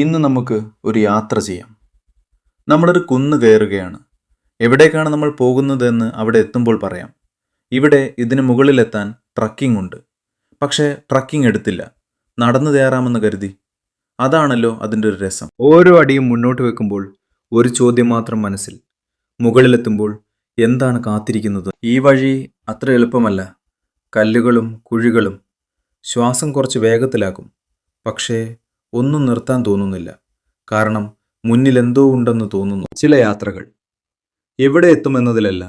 ഇന്ന് നമുക്ക് ഒരു യാത്ര ചെയ്യാം. നമ്മളൊരു കുന്ന് കയറുകയാണ്. എവിടേക്കാണ് നമ്മൾ പോകുന്നതെന്ന് അവിടെ എത്തുമ്പോൾ പറയാം. ഇവിടെ ഇതിന് മുകളിലെത്താൻ ട്രക്കിംഗ് ഉണ്ട്. പക്ഷേ ട്രക്കിംഗ് എടുത്തില്ല, നടന്നു കയറാമെന്ന് കരുതി. അതാണല്ലോ അതിൻ്റെ ഒരു രസം. ഓരോ അടിയും മുന്നോട്ട് വെക്കുമ്പോൾ ഒരു ചോദ്യം മാത്രം മനസ്സിൽ. മുകളിലെത്തുമ്പോൾ എന്താണ് കാത്തിരിക്കുന്നത്? ഈ വഴി അത്ര എളുപ്പമല്ല. കല്ലുകളും കുഴികളും. ശ്വാസം കുറച്ച് വേഗത്തിലാക്കും. പക്ഷേ ഒന്നും നിർത്താൻ തോന്നുന്നില്ല. കാരണം മുന്നിൽ എന്തോ ഉണ്ടെന്ന് തോന്നുന്നു. ചില യാത്രകൾ എവിടെ എത്തുമെന്നതിലല്ല,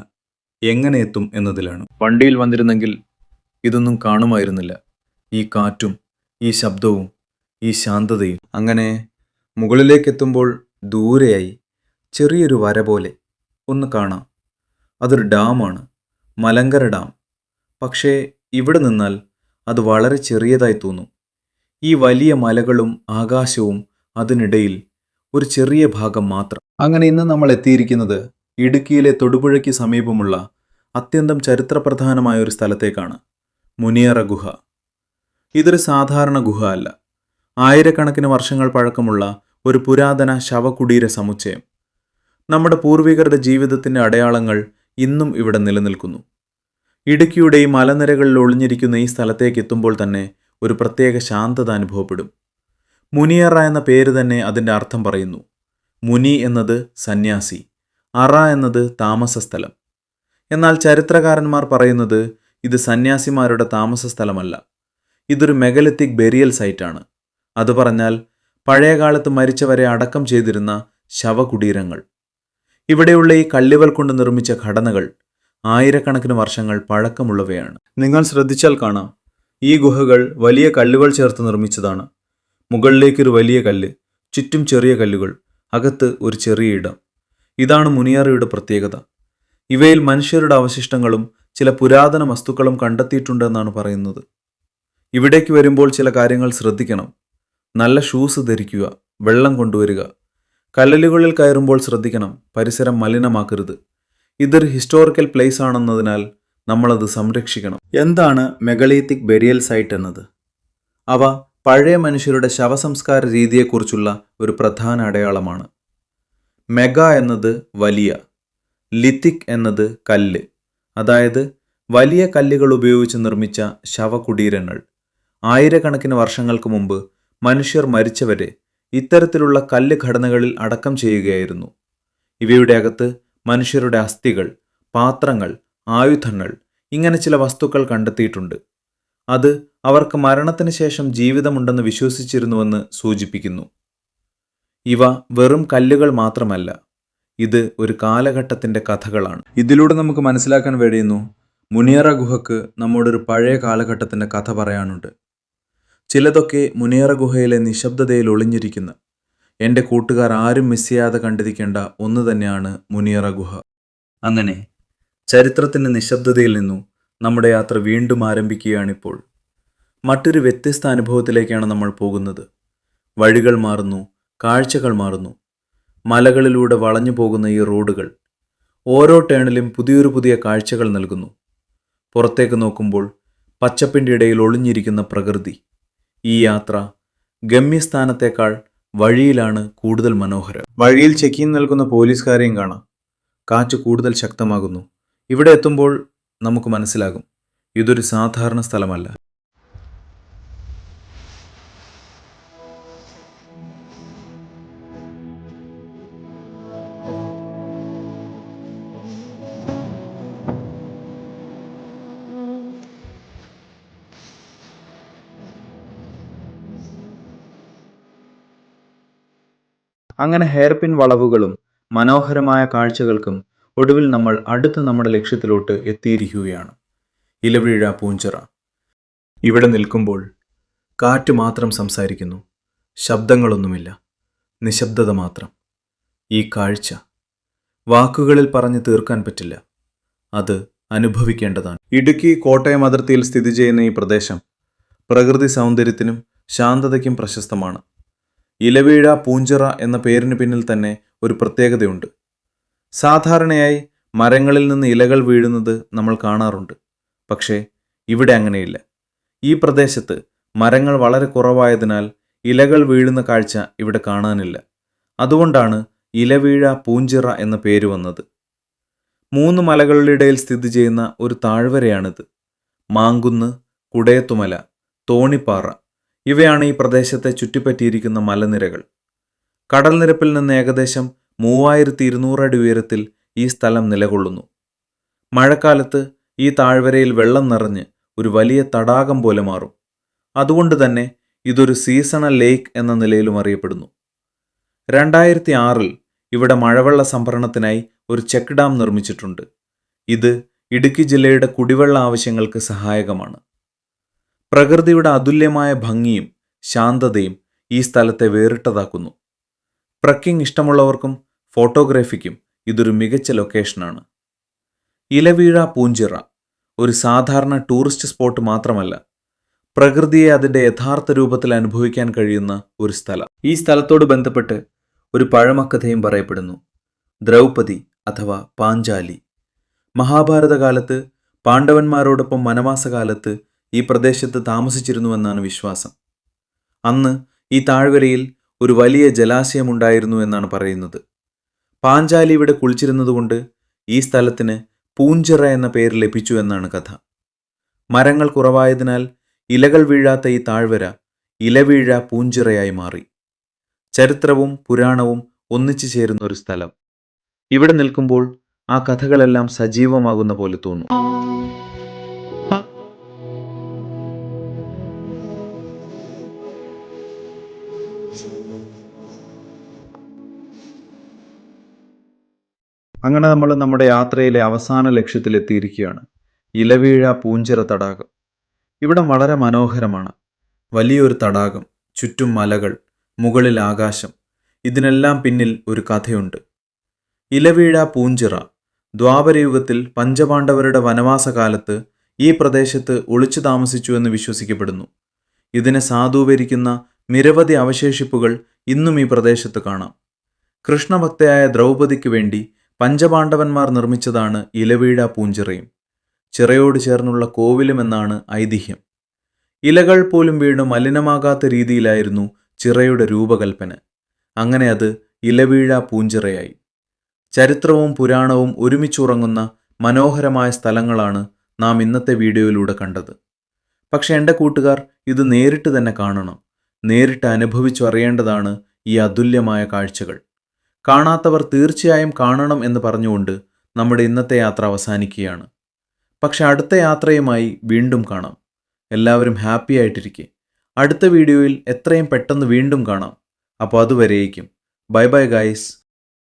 എങ്ങനെ എത്തും എന്നതിലാണ്. വണ്ടിയിൽ വന്നിരുന്നെങ്കിൽ ഇതൊന്നും കാണുമായിരുന്നില്ല. ഈ കാറ്റും ഈ ശബ്ദവും ഈ ശാന്തതയും. അങ്ങനെ മുകളിലേക്കെത്തുമ്പോൾ ദൂരെയായി ചെറിയൊരു വര പോലെ ഒന്ന് കാണാം. അതൊരു ഡാമാണ്, മലങ്കര ഡാം. പക്ഷേ ഇവിടെ നിന്നാൽ അത് വളരെ ചെറിയതായി തോന്നും. ഈ വലിയ മലകളും ആകാശവും അതിനിടയിൽ ഒരു ചെറിയ ഭാഗം മാത്രം. അങ്ങനെ ഇന്ന് നമ്മൾ എത്തിയിരിക്കുന്നത് ഇടുക്കിയിലെ തൊടുപുഴയ്ക്ക് സമീപമുള്ള അത്യന്തം ചരിത്രപ്രധാനമായ ഒരു സ്ഥലത്തേക്കാണ്. മുനിയറ ഗുഹ. ഇതൊരു സാധാരണ ഗുഹ അല്ല. ആയിരക്കണക്കിന് വർഷങ്ങൾ പഴക്കമുള്ള ഒരു പുരാതന ശവകുടീര സമുച്ചയം. നമ്മുടെ പൂർവികരുടെ ജീവിതത്തിൻ്റെ അടയാളങ്ങൾ ഇന്നും ഇവിടെ നിലനിൽക്കുന്നു. ഇടുക്കിയുടെ ഈ മലനിരകളിൽ ഒളിഞ്ഞിരിക്കുന്ന ഈ സ്ഥലത്തേക്ക് എത്തുമ്പോൾ തന്നെ ഒരു പ്രത്യേക ശാന്തത അനുഭവപ്പെടും. മുനിയറ എന്ന പേര് തന്നെ അതിൻ്റെ അർത്ഥം പറയുന്നു. മുനി എന്നത് സന്യാസി, അറ എന്നത് താമസ സ്ഥലം. എന്നാൽ ചരിത്രകാരന്മാർ പറയുന്നത് ഇത് സന്യാസിമാരുടെ താമസ സ്ഥലമല്ല, ഇതൊരു മെഗലിത്തിക് ബെരിയൽ സൈറ്റാണ്. അത് പറഞ്ഞാൽ പഴയകാലത്ത് മരിച്ചവരെ അടക്കം ചെയ്തിരുന്ന ശവകുടീരങ്ങൾ. ഇവിടെയുള്ള ഈ കല്ലുകൾ കൊണ്ട് നിർമ്മിച്ച ഘടനകൾ ആയിരക്കണക്കിന് വർഷങ്ങൾ പഴക്കമുള്ളവയാണ്. നിങ്ങൾ ശ്രദ്ധിച്ചാൽ കാണാം, ഈ ഗുഹകൾ വലിയ കല്ലുകൾ ചേർത്ത് നിർമ്മിച്ചതാണ്. മുകളിലേക്കൊരു വലിയ കല്ല്, ചുറ്റും ചെറിയ കല്ലുകൾ, അകത്ത് ഒരു ചെറിയ ഇടം. ഇതാണ് മുനിയറയുടെ പ്രത്യേകത. ഇവയിൽ മനുഷ്യരുടെ അവശിഷ്ടങ്ങളും ചില പുരാതന വസ്തുക്കളും കണ്ടെത്തിയിട്ടുണ്ടെന്നാണ് പറയുന്നത്. ഇവിടേക്ക് വരുമ്പോൾ ചില കാര്യങ്ങൾ ശ്രദ്ധിക്കണം. നല്ല ഷൂസ് ധരിക്കുക, വെള്ളം കൊണ്ടുവരിക. കല്ലുകളിൽ കയറുമ്പോൾ ശ്രദ്ധിക്കണം, പരിസരം മലിനമാക്കരുത്. ഇതൊരു ഹിസ്റ്റോറിക്കൽ പ്ലേസ് ആണെന്നതിനാൽ നമ്മളത് സംരക്ഷിക്കണം. എന്താണ് മെഗലീത്തിക് ബെരിയൽ സൈറ്റ് എന്നത്? അവ പഴയ മനുഷ്യരുടെ ശവസംസ്കാര രീതിയെക്കുറിച്ചുള്ള ഒരു പ്രധാന അടയാളമാണ്. മെഗ എന്നത് വലിയ, ലിത്തിക് എന്നത് കല്ല്, അതായത് വലിയ കല്ലുകൾ ഉപയോഗിച്ച് നിർമ്മിച്ച ശവകുടീരങ്ങൾ. ആയിരക്കണക്കിന് വർഷങ്ങൾക്ക് മുമ്പ് മനുഷ്യർ മരിച്ചവരെ ഇത്തരത്തിലുള്ള കല്ല് ഘടനകളിൽ അടക്കം ചെയ്യുകയായിരുന്നു. ഇവയുടെ അകത്ത് മനുഷ്യരുടെ അസ്ഥികൾ, പാത്രങ്ങൾ, ആയുധങ്ങൾ, ഇങ്ങനെ ചില വസ്തുക്കൾ കണ്ടെത്തിയിട്ടുണ്ട്. അത് അവർക്ക് മരണത്തിന് ശേഷം ജീവിതമുണ്ടെന്ന് വിശ്വസിച്ചിരുന്നുവെന്ന് സൂചിപ്പിക്കുന്നു. ഇവ വെറും കല്ലുകൾ മാത്രമല്ല, ഇത് ഒരു കാലഘട്ടത്തിൻ്റെ കഥകളാണ്. ഇതിലൂടെ നമുക്ക് മനസ്സിലാക്കാൻ കഴിയുന്നു, മുനിയറ ഗുഹയ്ക്ക് നമ്മോടൊരു പഴയ കാലഘട്ടത്തിൻ്റെ കഥ പറയാനുണ്ട്. ചിലതൊക്കെ മുനിയറ ഗുഹയിലെ നിശബ്ദതയിൽ ഒളിഞ്ഞിരിക്കുന്ന, എൻ്റെ കൂട്ടുകാർ ആരും മിസ് ചെയ്യാതെ കണ്ടിരിക്കേണ്ട ഒന്ന് തന്നെയാണ് മുനിയറ ഗുഹ. അങ്ങനെ ചരിത്രത്തിൻ്റെ നിശബ്ദതയിൽ നിന്നും നമ്മുടെ യാത്ര വീണ്ടും ആരംഭിക്കുകയാണിപ്പോൾ. മറ്റൊരു വ്യത്യസ്ത അനുഭവത്തിലേക്കാണ് നമ്മൾ പോകുന്നത്. വഴികൾ മാറുന്നു, കാഴ്ചകൾ മാറുന്നു. മലകളിലൂടെ വളഞ്ഞു പോകുന്ന ഈ റോഡുകൾ ഓരോ ടേണിലും പുതിയ കാഴ്ചകൾ നൽകുന്നു. പുറത്തേക്ക് നോക്കുമ്പോൾ പച്ചപ്പിൻ്റെ ഇടയിൽ ഒളിഞ്ഞിരിക്കുന്ന പ്രകൃതി. ഈ യാത്ര ഗമ്യസ്ഥാനത്തേക്കാൾ വഴിയിലാണ് കൂടുതൽ മനോഹരം. വഴിയിൽ ചെക്കിങ് നൽകുന്ന പോലീസുകാരെയും കാണാം. കാറ്റ് കൂടുതൽ ശക്തമാകുന്നു. ഇവിടെ എത്തുമ്പോൾ നമുക്ക് മനസ്സിലാകും, ഇതൊരു സാധാരണ സ്ഥലമല്ല. അങ്ങനെ ഹെയർപിൻ വളവുകളും മനോഹരമായ കാഴ്ചകൾക്കും ഒടുവിൽ നമ്മൾ അടുത്ത് നമ്മുടെ ലക്ഷ്യത്തിലോട്ട് എത്തിയിരിക്കുകയാണ്. ഇലവീഴ പൂഞ്ചിറ. ഇവിടെ നിൽക്കുമ്പോൾ കാറ്റ് മാത്രം സംസാരിക്കുന്നു, ശബ്ദങ്ങളൊന്നുമില്ല, നിശബ്ദത മാത്രം. ഈ കാഴ്ച വാക്കുകളിൽ പറഞ്ഞു തീർക്കാൻ പറ്റില്ല, അത് അനുഭവിക്കേണ്ടതാണ്. ഇടുക്കി കോട്ടയം അതിർത്തിയിൽ സ്ഥിതി ചെയ്യുന്ന ഈ പ്രദേശം പ്രകൃതി സൗന്ദര്യത്തിനും ശാന്തതയ്ക്കും പ്രശസ്തമാണ്. ഇലവീഴ പൂഞ്ചിറ എന്ന പേരിന് പിന്നിൽ തന്നെ ഒരു പ്രത്യേകതയുണ്ട്. സാധാരണയായി മരങ്ങളിൽ നിന്ന് ഇലകൾ വീഴുന്നത് നമ്മൾ കാണാറുണ്ട്. പക്ഷേ ഇവിടെ അങ്ങനെയില്ല. ഈ പ്രദേശത്ത് മരങ്ങൾ വളരെ കുറവായതിനാൽ ഇലകൾ വീഴുന്ന കാഴ്ച ഇവിടെ കാണാനില്ല. അതുകൊണ്ടാണ് ഇലവീഴ പൂഞ്ചിറ എന്ന പേര് വന്നത്. 3 മലകളുടെ ഇടയിൽ സ്ഥിതി ചെയ്യുന്ന ഒരു താഴ്വരയാണിത്. മാങ്കുന്ന്, കുടയത്തുമല, തോണിപ്പാറ ഇവയാണ് ഈ പ്രദേശത്തെ ചുറ്റിപ്പറ്റിയിരിക്കുന്ന മലനിരകൾ. കടൽ നിരപ്പിൽ നിന്ന് ഏകദേശം 3200 അടി ഉയരത്തിൽ ഈ സ്ഥലം നിലകൊള്ളുന്നു. മഴക്കാലത്ത് ഈ താഴ്വരയിൽ വെള്ളം നിറഞ്ഞ് ഒരു വലിയ തടാകം പോലെ മാറും. അതുകൊണ്ട് തന്നെ ഇതൊരു സീസണൽ ലേക്ക് എന്ന നിലയിലും അറിയപ്പെടുന്നു. 2006 ഇവിടെ മഴവെള്ള സംഭരണത്തിനായി ഒരു ചെക്ക് ഡാം നിർമ്മിച്ചിട്ടുണ്ട്. ഇത് ഇടുക്കി ജില്ലയുടെ കുടിവെള്ള ആവശ്യങ്ങൾക്ക് സഹായകമാണ്. പ്രകൃതിയുടെ അതുല്യമായ ഭംഗിയും ശാന്തതയും ഈ സ്ഥലത്തെ വേറിട്ടതാക്കുന്നു. ട്രക്കിംഗ് ഇഷ്ടമുള്ളവർക്കും ഫോട്ടോഗ്രാഫിക്കും ഇതൊരു മികച്ച ലൊക്കേഷനാണ്. ഇലവീഴ പൂഞ്ചിറ ഒരു സാധാരണ ടൂറിസ്റ്റ് സ്പോട്ട് മാത്രമല്ല, പ്രകൃതിയെ അതിൻ്റെ യഥാർത്ഥ രൂപത്തിൽ അനുഭവിക്കാൻ കഴിയുന്ന ഒരു സ്ഥലം. ഈ സ്ഥലത്തോട് ബന്ധപ്പെട്ട് ഒരു പഴമക്കഥയും പറയപ്പെടുന്നു. ദ്രൗപദി അഥവാ പാഞ്ചാലി മഹാഭാരത കാലത്ത് പാണ്ഡവന്മാരോടൊപ്പം വനവാസകാലത്ത് ഈ പ്രദേശത്ത് താമസിച്ചിരുന്നുവെന്നാണ് വിശ്വാസം. അന്ന് ഈ താഴ്വരയിൽ ഒരു വലിയ ജലാശയമുണ്ടായിരുന്നു എന്നാണ് പറയുന്നത്. പാഞ്ചാലി ഇവിടെ കുളിച്ചിരുന്നതുകൊണ്ട് ഈ സ്ഥലത്തിന് പൂഞ്ചിറ എന്ന പേര് ലഭിച്ചു എന്നാണ് കഥ. മരങ്ങൾ കുറവായതിനാൽ ഇലകൾ വീഴാത്ത ഈ താഴ്വര ഇലവീഴ പൂഞ്ചിറയായി മാറി. ചരിത്രവും പുരാണവും ഒന്നിച്ചു ചേരുന്ന ഒരു സ്ഥലം. ഇവിടെ നിൽക്കുമ്പോൾ ആ കഥകളെല്ലാം സജീവമാകുന്ന പോലെ തോന്നും. അങ്ങനെ നമ്മൾ നമ്മുടെ യാത്രയിലെ അവസാന ലക്ഷ്യത്തിലെത്തിയിരിക്കുകയാണ്. ഇലവീഴ പൂഞ്ചിറ തടാകം. ഇവിടം വളരെ മനോഹരമാണ്. വലിയൊരു തടാകം, ചുറ്റും മലകൾ, മുകളിൽ ആകാശം. ഇതിനെല്ലാം പിന്നിൽ ഒരു കഥയുണ്ട്. ഇലവീഴ പൂഞ്ചിറ ദ്വാപരയുഗത്തിൽ പഞ്ചപാണ്ഡവരുടെ വനവാസകാലത്ത് ഈ പ്രദേശത്ത് ഒളിച്ചു താമസിച്ചു എന്ന് വിശ്വസിക്കപ്പെടുന്നു. ഇതിനെ സാധൂകരിക്കുന്ന നിരവധി അവശേഷിപ്പുകൾ ഇന്നും ഈ പ്രദേശത്ത് കാണാം. കൃഷ്ണഭക്തയായ ദ്രൗപദിക്ക് വേണ്ടി പഞ്ചപാണ്ഡവന്മാർ നിർമ്മിച്ചതാണ് ഇലവീഴ പൂഞ്ചിറയും. ചിറയോട് ചേർന്നുള്ള കോവിലുമെന്നാണ് ഐതിഹ്യം. ഇലകൾ പോലും വീണ് മലിനമാകാത്ത രീതിയിലായിരുന്നു ചിറയുടെ രൂപകൽപ്പന. അങ്ങനെ അത് ഇലവീഴ പൂഞ്ചിറയായി. ചരിത്രവും പുരാണവും ഒരുമിച്ചുറങ്ങുന്ന മനോഹരമായ സ്ഥലങ്ങളാണ് നാം ഇന്നത്തെ വീഡിയോയിലൂടെ കണ്ടത്. പക്ഷെ എൻ്റെ കൂട്ടുകാർ ഇത് നേരിട്ട് തന്നെ കാണണം. നേരിട്ട് അനുഭവിച്ചു അറിയേണ്ടതാണ് ഈ അതുല്യമായ കാഴ്ചകൾ. കാണാത്തവർ തീർച്ചയായും കാണണം എന്ന് പറഞ്ഞുകൊണ്ട് നമ്മുടെ ഇന്നത്തെ യാത്ര അവസാനിക്കുകയാണ്. പക്ഷെ അടുത്ത യാത്രയുമായി വീണ്ടും കാണാം. എല്ലാവരും ഹാപ്പി ആയിട്ടിരിക്കെ. അടുത്ത വീഡിയോയിൽ എത്രയും പെട്ടെന്ന് വീണ്ടും കാണാം. അപ്പോൾ അതുവരേക്കും ബൈ ബൈ ഗൈസ്.